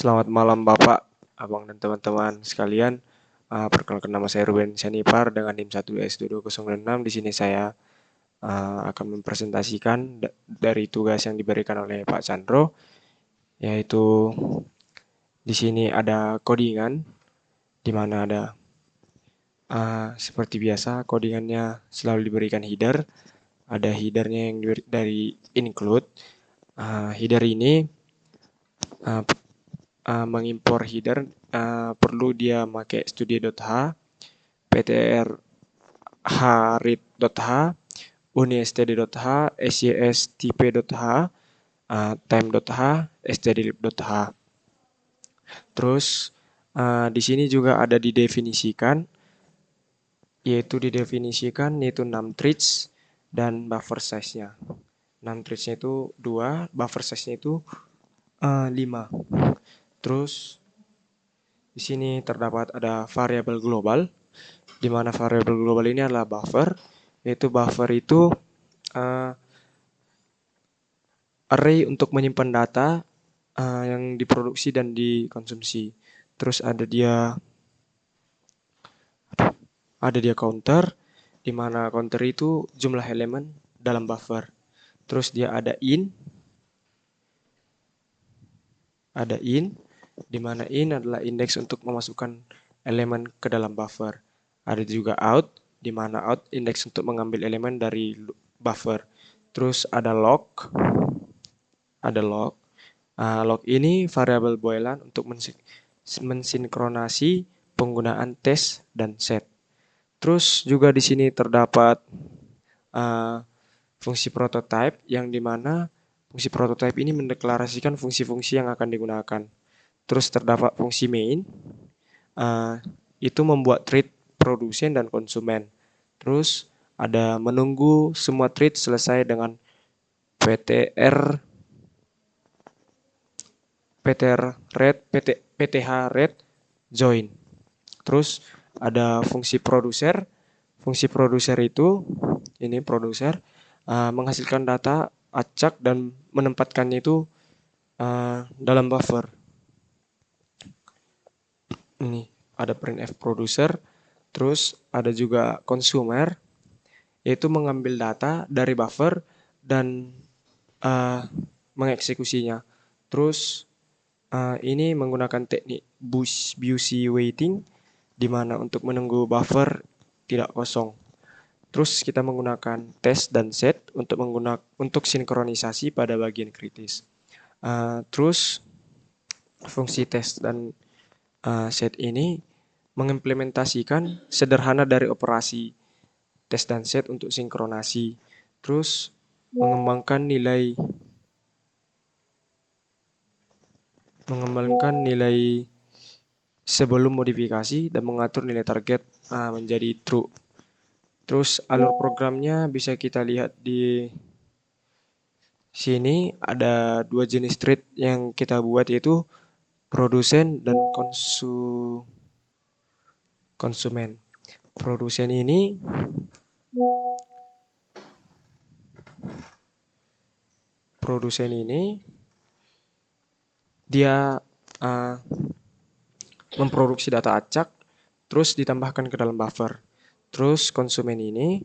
Selamat malam Bapak, Abang dan teman-teman sekalian. Perkenalkan nama saya Ruben Syanipar dengan NIM 1S2206. Di sini saya akan mempresentasikan dari tugas yang diberikan oleh Pak Chandro, yaitu di sini ada codingan, di mana ada seperti biasa codingannya selalu diberikan header. Ada headernya yang dari include. Header ini mengimpor header perlu dia pakai studio.h, ptrhread.h, unistd.h, sjstp.h, time.h, stdlib.h. Terus di sini juga ada didefinisikan, yaitu 6 threads dan buffer size-nya. 6 threads-nya itu 2, buffer size-nya itu 5. Terus di sini terdapat ada variabel global, di mana variabel global ini adalah buffer, yaitu buffer itu array untuk menyimpan data yang diproduksi dan dikonsumsi. Terus ada dia counter, di mana counter itu jumlah elemen dalam buffer. Terus dia ada in, di mana in adalah indeks untuk memasukkan elemen ke dalam buffer. Ada juga out, di mana out indeks untuk mengambil elemen dari buffer. Terus ada log. Log ini variabel Boolean untuk mensinkronasi penggunaan test dan set. Terus juga di sini terdapat fungsi prototype, yang dimana fungsi prototype ini mendeklarasikan fungsi-fungsi yang akan digunakan. Terus terdapat fungsi main, itu membuat thread produsen dan konsumen. Terus ada menunggu semua thread selesai dengan pth-read join. Terus ada fungsi produser. Fungsi produser itu, ini produser, menghasilkan data acak dan menempatkannya itu dalam buffer. Ini ada printf producer. Terus ada juga consumer, yaitu mengambil data dari buffer dan mengeksekusinya. Terus ini menggunakan teknik busy waiting, di mana untuk menunggu buffer tidak kosong. Terus kita menggunakan test dan set untuk sinkronisasi pada bagian kritis. Terus fungsi test dan set ini mengimplementasikan sederhana dari operasi test dan set untuk sinkronasi. Terus mengembangkan nilai sebelum modifikasi dan mengatur nilai target menjadi true. Terus alur programnya bisa kita lihat di sini. Ada 2 jenis thread yang kita buat, yaitu produsen dan konsumen. Produsen ini dia memproduksi data acak, terus ditambahkan ke dalam buffer. Terus konsumen ini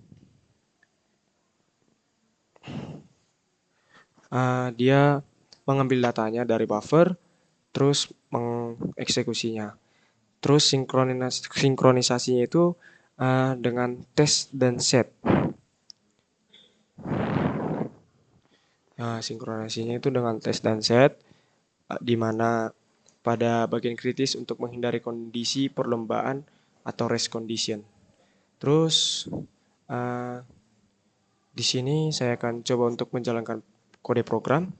dia mengambil datanya dari buffer, terus mengeksekusinya. Terus sinkronisasinya itu dengan test dan set. Sinkronisasinya itu dengan test dan set, di mana pada bagian kritis untuk menghindari kondisi perlombaan atau race condition. Terus di sini saya akan coba untuk menjalankan kode program.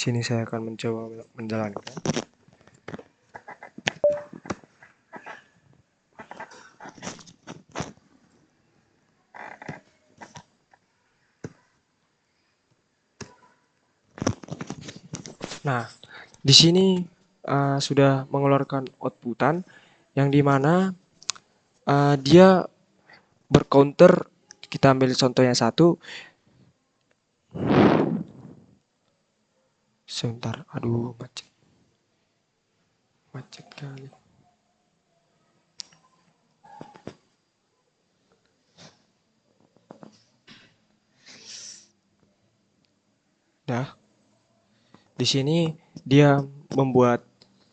sini saya akan mencoba menjalankan. Nah, di sini sudah mengeluarkan outputan yang dimana dia bercounter. Kita ambil contoh yang satu. Sebentar, aduh macet kali. Nah, di sini dia membuat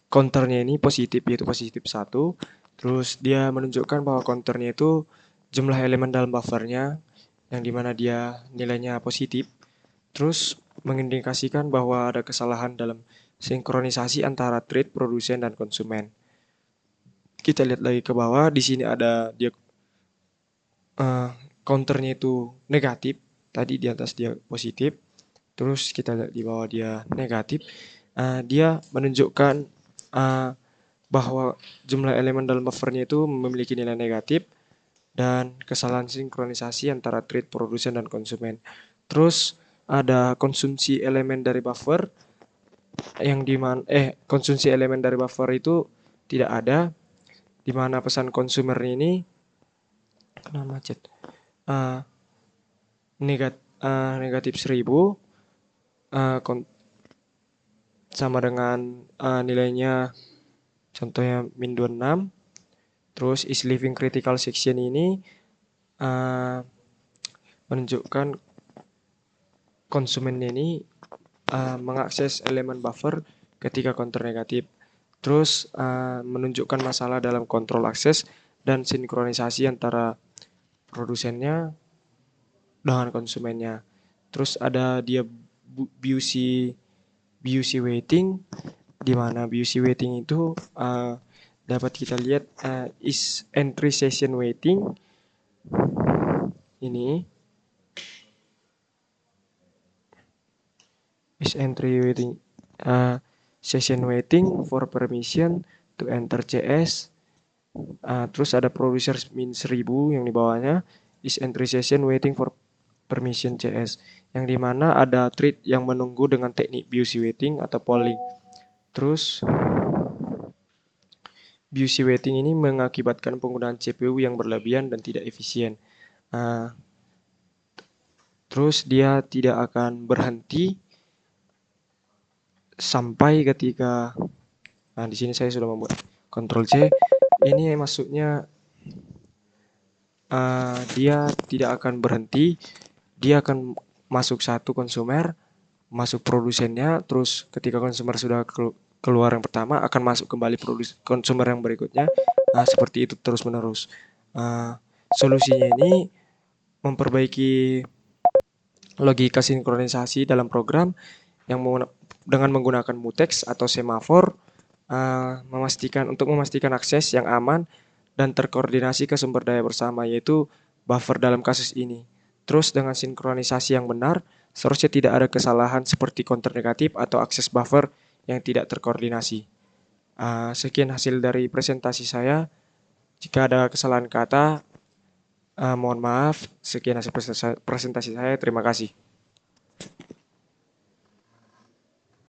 counternya ini positif, yaitu positif 1. Terus dia menunjukkan bahwa counternya itu jumlah elemen dalam buffernya, yang dimana dia nilainya positif. Terus mengindikasikan bahwa ada kesalahan dalam sinkronisasi antara trade, produsen, dan konsumen. Kita lihat lagi ke bawah, di sini ada dia counternya itu negatif. Tadi di atas dia positif. Terus kita lihat di bawah dia negatif. Dia menunjukkan bahwa jumlah elemen dalam buffernya itu memiliki nilai negatif dan kesalahan sinkronisasi antara trade, produsen, dan konsumen. Terus ada konsumsi elemen dari buffer yang dimana konsumsi elemen dari buffer itu tidak ada, di mana pesan konsumer ini kena macet negatif 1000 sama dengan nilainya contohnya min 26. Terus is leaving critical section ini menunjukkan konsumen ini mengakses elemen buffer ketika counter negatif. Terus menunjukkan masalah dalam kontrol akses dan sinkronisasi antara produsennya dengan konsumennya. Terus ada dia BUC waiting, di mana BUC waiting itu dapat kita lihat is entry session waiting ini is entry waiting session waiting for permission to enter CS. Terus ada producer min 1000 yang di bawahnya is entry session waiting for permission CS, yang dimana ada thread yang menunggu dengan teknik BUC waiting atau polling. Terus BUC waiting ini mengakibatkan penggunaan CPU yang berlebihan dan tidak efisien. Terus dia tidak akan berhenti sampai ketika di sini saya sudah membuat Ctrl C. Ini maksudnya dia tidak akan berhenti, dia akan masuk satu konsumer, masuk produsennya, terus ketika konsumer sudah keluar yang pertama akan masuk kembali konsumer yang berikutnya. Seperti itu terus menerus. Solusinya ini memperbaiki logika sinkronisasi dalam program yang dengan menggunakan mutex atau semafor, memastikan akses yang aman dan terkoordinasi ke sumber daya bersama, yaitu buffer dalam kasus ini. Terus dengan sinkronisasi yang benar, seharusnya tidak ada kesalahan seperti counter negatif atau akses buffer yang tidak terkoordinasi. Sekian hasil dari presentasi saya. Jika ada kesalahan kata, mohon maaf. Sekian hasil presentasi saya. Terima kasih.